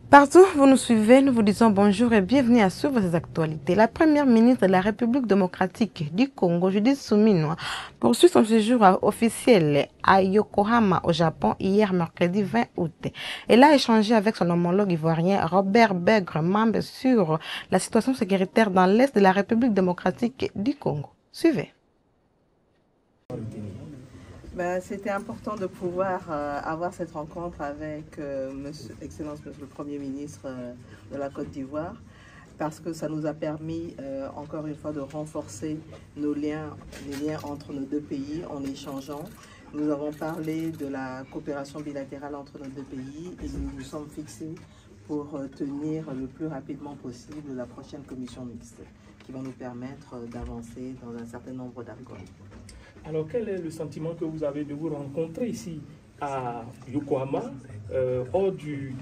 Partout où vous nous suivez, nous vous disons bonjour et bienvenue à suivre ces actualités. La première ministre de la République démocratique du Congo, Judith Suminwa, poursuit son séjour officiel à Yokohama, au Japon, hier mercredi 20 août. Elle a échangé avec son homologue ivoirien Robert Begremambe sur la situation sécuritaire dans l'est de la République démocratique du Congo. Suivez. C'était important de pouvoir avoir cette rencontre avec Excellence Monsieur le Premier ministre de la Côte d'Ivoire, parce que ça nous a permis encore une fois de renforcer nos liens, les liens entre nos deux pays en échangeant. Nous avons parlé de la coopération bilatérale entre nos deux pays et nous nous sommes fixés pour tenir le plus rapidement possible la prochaine commission mixte qui va nous permettre d'avancer dans un certain nombre d'accords. Alors, quel est le sentiment que vous avez de vous rencontrer ici à Yokohama, hors du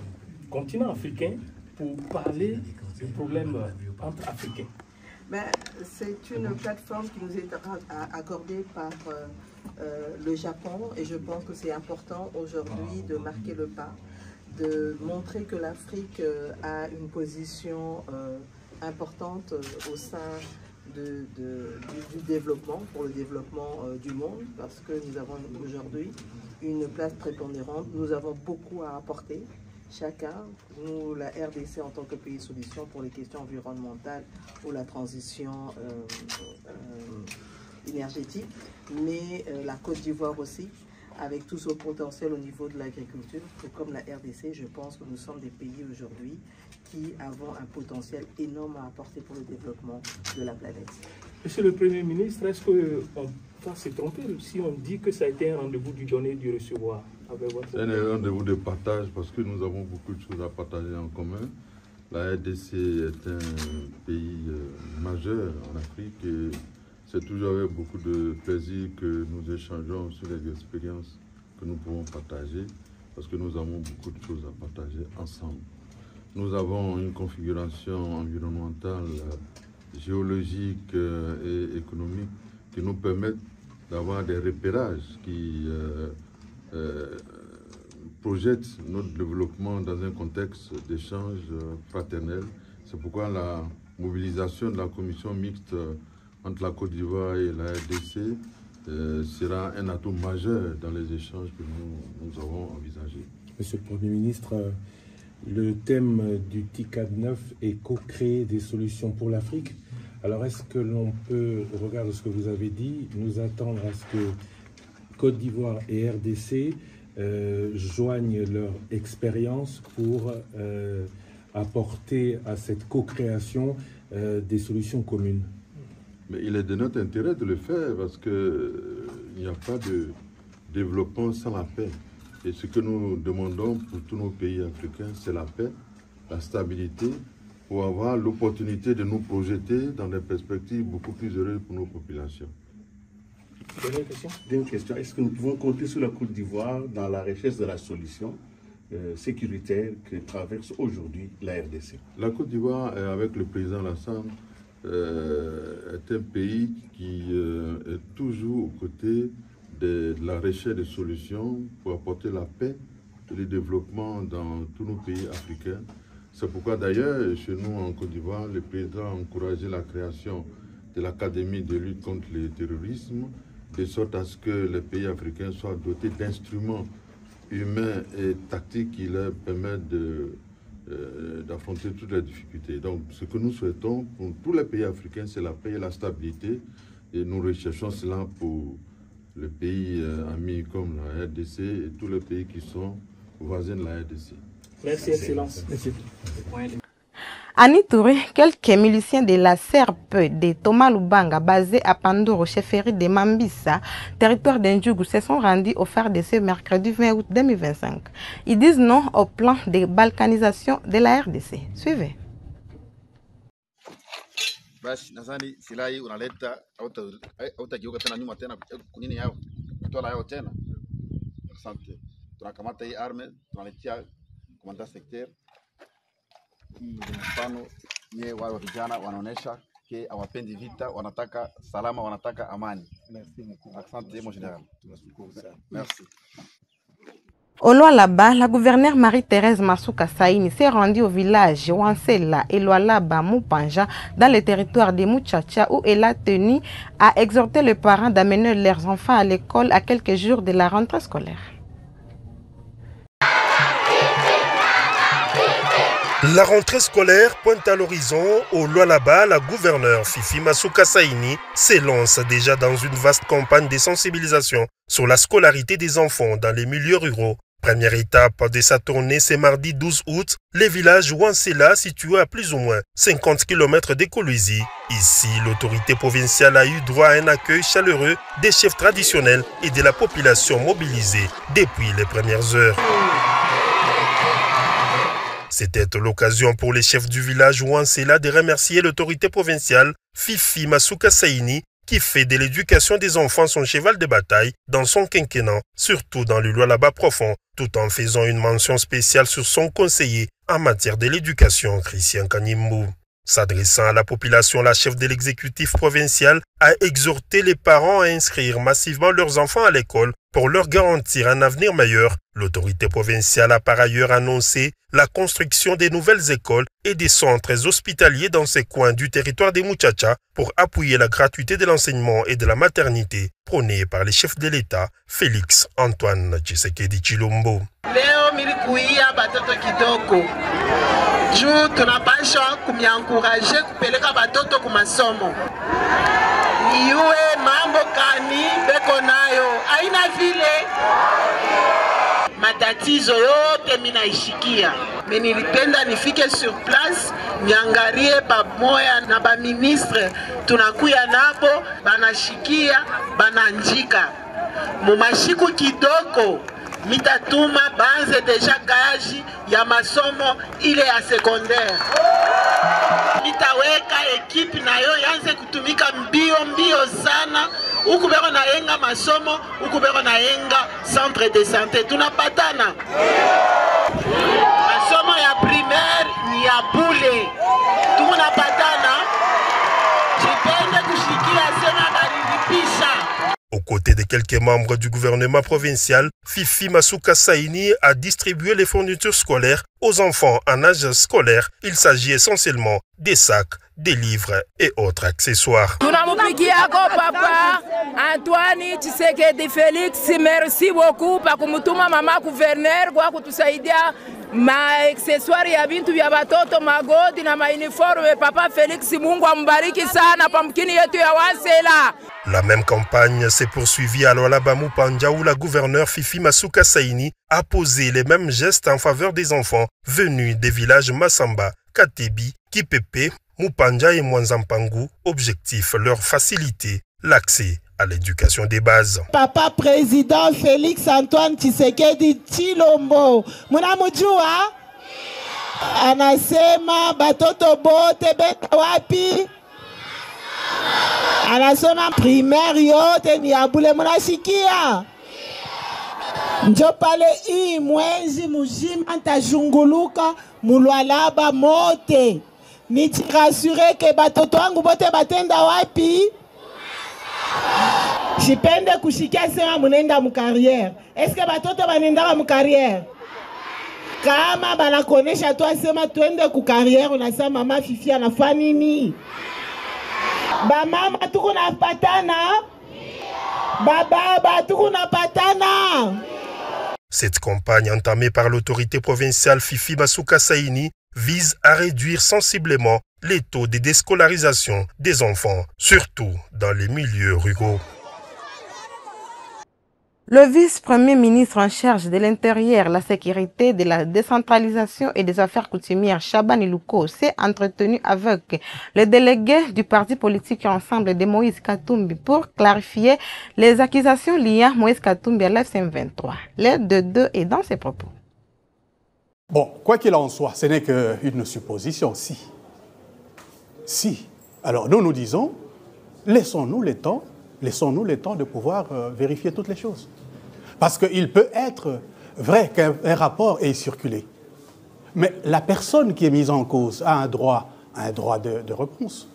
continent africain, pour parler des problèmes entre Africains? C'est une plateforme qui nous est accordée par le Japon et je pense que c'est important aujourd'hui de marquer le pas, de montrer que l'Afrique a une position importante au sein du développement, pour le développement du monde, parce que nous avons aujourd'hui une place prépondérante. Nous avons beaucoup à apporter, chacun. Nous, la RDC en tant que pays solution pour les questions environnementales ou la transition énergétique, mais la Côte d'Ivoire aussi, avec tout son potentiel au niveau de l'agriculture. Comme la RDC, je pense que nous sommes des pays aujourd'hui qui avons un potentiel énorme à apporter pour le développement de la planète. Monsieur le Premier ministre, est-ce qu'on va se tromper si on dit que ça a été un rendez-vous du donner et du recevoir avec votre... C'est un rendez-vous de partage parce que nous avons beaucoup de choses à partager en commun. La RDC est un pays majeur en Afrique et c'est toujours avec beaucoup de plaisir que nous échangeons sur les expériences que nous pouvons partager parce que nous avons beaucoup de choses à partager ensemble. Nous avons une configuration environnementale, géologique et économique qui nous permettent d'avoir des repérages qui projettent notre développement dans un contexte d'échange fraternel. C'est pourquoi la mobilisation de la commission mixte entre la Côte d'Ivoire et la RDC sera un atout majeur dans les échanges que nous avons envisagés. Monsieur le Premier ministre, le thème du TICAD 9 est co-créer des solutions pour l'Afrique. Alors est-ce que l'on peut, au regard de ce que vous avez dit, nous attendre à ce que Côte d'Ivoire et RDC joignent leur expérience pour apporter à cette co-création des solutions communes? Mais il est de notre intérêt de le faire parce qu'il n'y a pas de développement sans la paix. Et ce que nous demandons pour tous nos pays africains, c'est la paix, la stabilité, pour avoir l'opportunité de nous projeter dans des perspectives beaucoup plus heureuses pour nos populations. Deuxième question, est-ce que nous pouvons compter sur la Côte d'Ivoire dans la recherche de la solution sécuritaire que traverse aujourd'hui la RDC? La Côte d'Ivoire, avec le président Lassane, est un pays qui est toujours aux côtés de la recherche de solutions pour apporter la paix et le développement dans tous nos pays africains. C'est pourquoi d'ailleurs, chez nous en Côte d'Ivoire, le président a encouragé la création de l'Académie de lutte contre le terrorisme, de sorte à ce que les pays africains soient dotés d'instruments humains et tactiques qui leur permettent d'affronter toutes les difficultés. Donc, ce que nous souhaitons pour tous les pays africains, c'est la paix et la stabilité. Et nous recherchons cela pour les pays amis comme la RDC et tous les pays qui sont voisins de la RDC. Merci, Excellence. Merci. Annie Touré, quelques miliciens de la SERP de Thomas Lubanga, basés à Pandoro, chefferie de Mambissa, territoire d'Indjougou, se sont rendus au FARDC mercredi 20 août 2025. Ils disent non au plan de balkanisation de la RDC. Suivez. Basi nadhani silaha hii unaleta hautajiuka tena nyuma tena kunini yao kutola yao tena. Asante. Tunakamata hii arme tunaletea komanda sekter. Hii mfano ye wale vijana wanaonesha ke hawapendi vita, wanataka salama, wanataka amani. Merci mkuu. Asante mon général. Tunashukuru sana. Merci. Au Lualaba, la gouverneure Marie-Thérèse Masuka Saini s'est rendue au village Wansela et Lualaba Mupanja dans le territoire de Muchacha où elle a tenu à exhorter les parents d'amener leurs enfants à l'école à quelques jours de la rentrée scolaire. La rentrée scolaire pointe à l'horizon. Au Lualaba, la gouverneure Fifi Masuka Saini s'élance déjà dans une vaste campagne de sensibilisation sur la scolarité des enfants dans les milieux ruraux. Première étape de sa tournée, c'est mardi 12 août, les villages Wansela, situés à plus ou moins 50 km de Kolwezi. Ici, l'autorité provinciale a eu droit à un accueil chaleureux des chefs traditionnels et de la population mobilisée depuis les premières heures. C'était l'occasion pour les chefs du village Wansela de remercier l'autorité provinciale Fifi Masuka Saini qui fait de l'éducation des enfants son cheval de bataille dans son quinquennat, surtout dans le Lualaba profond, tout en faisant une mention spéciale sur son conseiller en matière de l'éducation, Christian Kanimbu. S'adressant à la population, la chef de l'exécutif provincial a exhorté les parents à inscrire massivement leurs enfants à l'école pour leur garantir un avenir meilleur. L'autorité provinciale a par ailleurs annoncé la construction des nouvelles écoles et des centres hospitaliers dans ces coins du territoire des Muchacha pour appuyer la gratuité de l'enseignement et de la maternité prônée par les chefs de l'État, Félix Antoine Tshisekedi Tshilombo. Leo milikuia batoto kitoko. Juu tunapaswa kumiankuraje kupeleka batoto kumasomo. Iwe mambo kani beko nayo aina vile matatizo yote minaishikia. Nilipenda nifike sur place niangalie pamoja na ba ministre tunakuya nabo banashikia bananjika. Mumashiku kidogo mitatuma banze deja gaji ya masomo ile ya secondaire. Mitaweka ekipi nayo yanze kutumika mbio sana. Huku beko nayenga masomo, huku beko nayenga centre de santé. Tunapatana. Masomo ya primaire ni ya bule. Tunapatana. Jipende kushikia sema barilipisha. Aux côtés de quelques membres du gouvernement provincial, Fifi Masuka Saini a distribué les fournitures scolaires aux enfants en âge scolaire. Il s'agit essentiellement des sacs, des livres et autres accessoires. Papa Antoine Tshisekedi Félix, merci beaucoup pour kumutuma mama gouverneur kwa kutusaidia ma accessoires ya bintu vya batoto magodi na ma uniforme. Papa Félix, Mungu ambariki sana pamkini yetu ya Wansela. La même campagne s'est poursuivie à Lualaba Mupanja où la gouverneure Fifi Masuka Saini a posé les mêmes gestes en faveur des enfants venus des villages Massamba, Katebi, Kipepe, Mupanja et Mwanzampangu. Objectif, leur faciliter l'accès à l'éducation des bases. Papa président Félix Antoine Tshisekedi Tshilombo, munamujua anasema batoto bote beta wapi? Anasema primaire yote ni abule munashikia. Njo pale hii mwezi mzima ntajunguluka mulwalaba mote. Nitirasure ke batoto wangu bote batenda wapi? Jipende kushikia sema munenda mukarriere. Est-ce que batoto banenda mukarriere? Kama banakonesha tu asema twende ku carrière, unasema mama Fifi anafanya nini? Ba mama tuko na patana. Baba tuko na patana. Cette campagne entamée par l'autorité provinciale Fifi Masuka Saini vise à réduire sensiblement les taux de déscolarisation des enfants, surtout dans les milieux ruraux. Le vice-premier ministre en charge de l'Intérieur, la sécurité, de la décentralisation et des affaires coutumières, Shaban Iluko, s'est entretenu avec le délégué du parti politique Ensemble de Moïse Katumbi pour clarifier les accusations liées à Moïse Katumbi à l'FCM23. L'aide de deux est dans ses propos. Bon, quoi qu'il en soit, ce n'est qu'une supposition, si. Alors nous disons, laissons-nous le temps de pouvoir vérifier toutes les choses. Parce qu'il peut être vrai qu'un rapport est circulé. Mais la personne qui est mise en cause a un droit de réponse.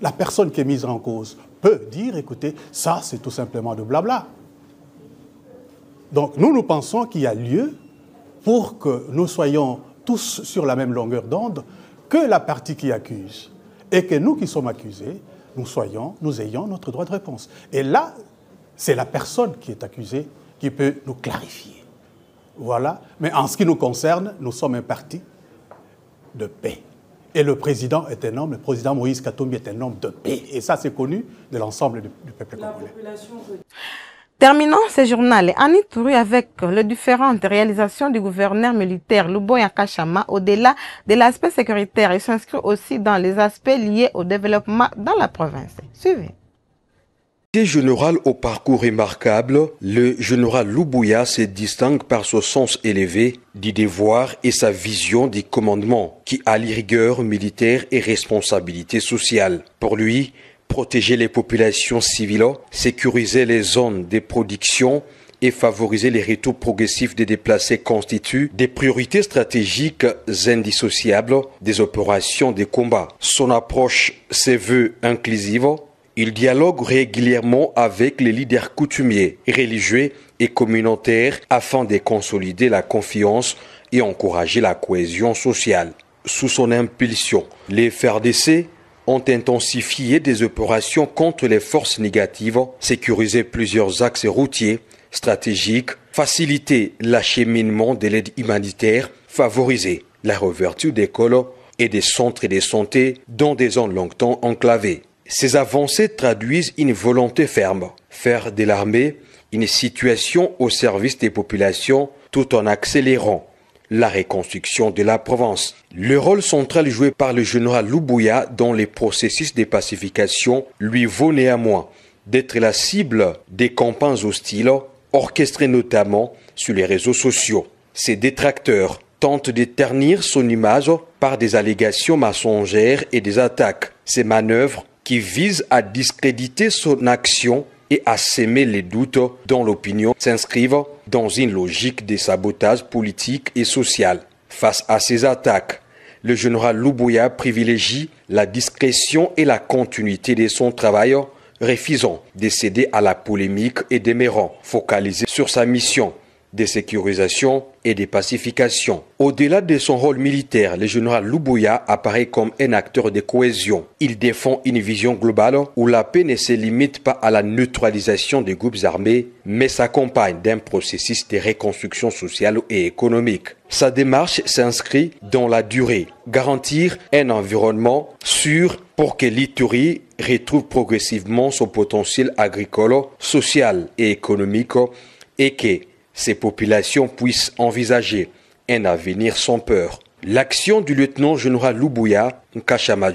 La personne qui est mise en cause peut dire, écoutez, ça c'est tout simplement de blabla. Donc nous pensons qu'il y a lieu pour que nous soyons tous sur la même longueur d'onde que la partie qui accuse. Et que nous qui sommes accusés, nous ayons notre droit de réponse. Et là, c'est la personne qui est accusée qui peut nous clarifier. Voilà. Mais en ce qui nous concerne, nous sommes un parti de paix. Et le président est un homme, le président Moïse Katumbi est un homme de paix. Et ça, c'est connu de l'ensemble du peuple congolais. Terminons ce journal en Ituri avec les différentes réalisations du gouverneur militaire Luboya Kachama. Au-delà de l'aspect sécuritaire, il s'inscrit aussi dans les aspects liés au développement dans la province. Suivez. Général au parcours remarquable, le général Luboya se distingue par son sens élevé du devoir et sa vision du commandement qui allie rigueur militaire et responsabilité sociale. Pour lui, protéger les populations civiles, sécuriser les zones de production et favoriser les retours progressifs des déplacés constituent des priorités stratégiques indissociables des opérations de combat. Son approche se veut inclusive. Il dialogue régulièrement avec les leaders coutumiers, religieux et communautaires afin de consolider la confiance et encourager la cohésion sociale. Sous son impulsion, les FARDC ont intensifié des opérations contre les forces négatives, sécurisé plusieurs axes routiers stratégiques, facilité l'acheminement de l'aide humanitaire, favorisé la réouverture d'écoles et des centres de santé dans des zones longtemps enclavées. Ces avancées traduisent une volonté ferme, faire de l'armée une situation au service des populations tout en accélérant la reconstruction de la province. Le rôle central joué par le général Luboya dans les processus de pacification lui vaut néanmoins d'être la cible des campagnes hostiles orchestrées notamment sur les réseaux sociaux. Ses détracteurs tentent de ternir son image par des allégations mensongères et des attaques. Ces manœuvres qui visent à discréditer son action et à s'aimer les doutes dans l'opinion s'inscrivent dans une logique de sabotage politique et social. Face à ces attaques, le général Luboya privilégie la discrétion et la continuité de son travail, refusant de céder à la polémique et demeurant focalisé sur sa mission de sécurisation et de pacification. Au-delà de son rôle militaire, le général Luboya apparaît comme un acteur de cohésion. Il défend une vision globale où la paix ne se limite pas à la neutralisation des groupes armés, mais s'accompagne d'un processus de reconstruction sociale et économique. Sa démarche s'inscrit dans la durée, garantir un environnement sûr pour que l'Ituri retrouve progressivement son potentiel agricole, social et économique et que ces populations puissent envisager un avenir sans peur. L'action du lieutenant-général Luboya Kachama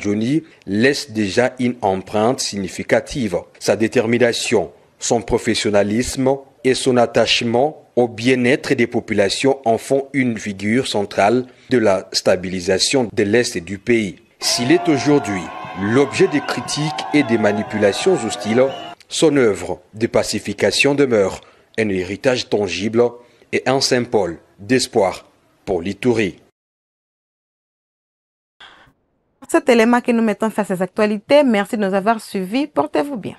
laisse déjà une empreinte significative. Sa détermination, son professionnalisme et son attachement au bien-être des populations en font une figure centrale de la stabilisation de l'Est du pays. S'il est aujourd'hui l'objet des critiques et des manipulations hostiles, son œuvre de pacification demeure un héritage tangible et un symbole d'espoir pour l'Ituri. Cet élément que nous mettons face à ces actualités, merci de nous avoir suivis. Portez-vous bien.